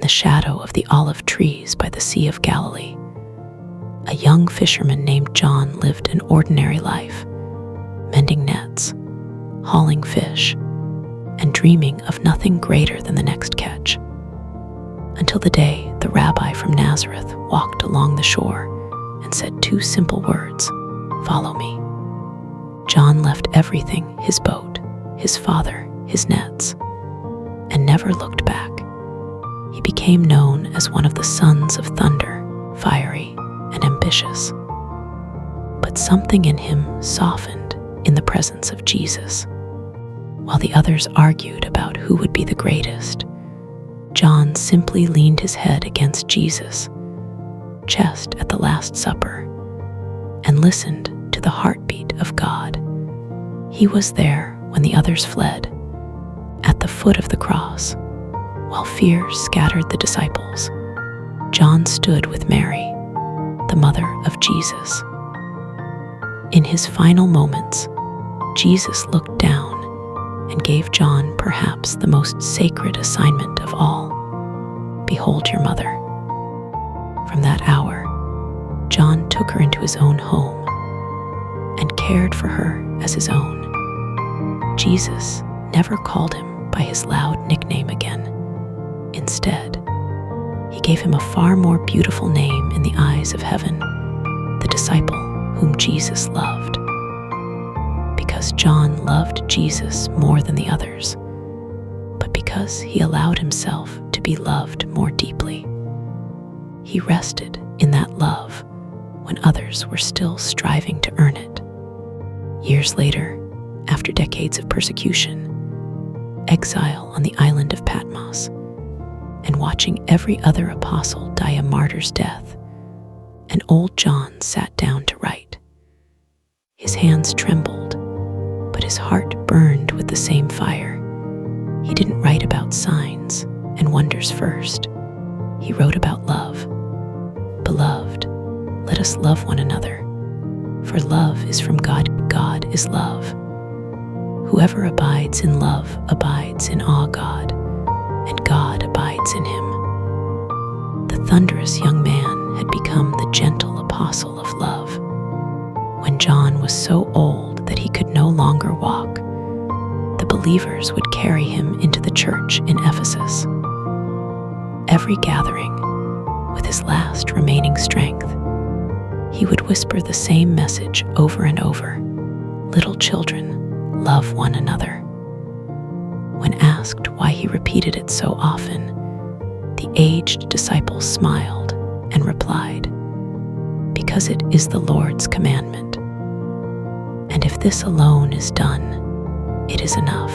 the shadow of the olive trees by the Sea of Galilee. A young fisherman named John lived an ordinary life, mending nets, hauling fish, and dreaming of nothing greater than the next catch. Until the day the rabbi from Nazareth walked along the shore and said two simple words, "Follow me." John left everything, his boat, his father, his nets, and never looked back. He became known as one of the sons of thunder, fiery and ambitious. But something in him softened in the presence of Jesus. While the others argued about who would be the greatest, John simply leaned his head against Jesus' chest at the Last Supper and listened to the heartbeat of God. He was there when the others fled, at the foot of the cross, while fear scattered the disciples. John stood with Mary, the mother of Jesus. In his final moments, Jesus looked down and gave John perhaps the most sacred assignment of all. "Behold your mother." From that hour, John took her into his own home and cared for her as his own. Jesus never called him by his loud nickname again. Instead, he gave him a far more beautiful name in the eyes of heaven, the disciple whom Jesus loved. Because John loved Jesus more than the others, but because he allowed himself to be loved more deeply. He rested in that love when others were still striving to earn it. Years later, after decades of persecution, exile on the island of Patmos, and watching every other apostle die a martyr's death, an old John sat down to write. His hands trembled, but his heart burned with the same fire. He didn't write about signs and wonders first. He wrote about love. "Beloved, let us love one another, for love is from God. God is love. Whoever abides in love abides in our God, and God abides in him." The thunderous young man had become the gentle apostle of love. When John was so old that he could no longer walk, the believers would carry him into the church in Ephesus. Every gathering, with his last remaining strength, he would whisper the same message over and over: "Little children, love one another." When asked why he repeated it so often, the aged disciple smiled and replied, "Because it is the Lord's commandment. And if this alone is done, it is enough."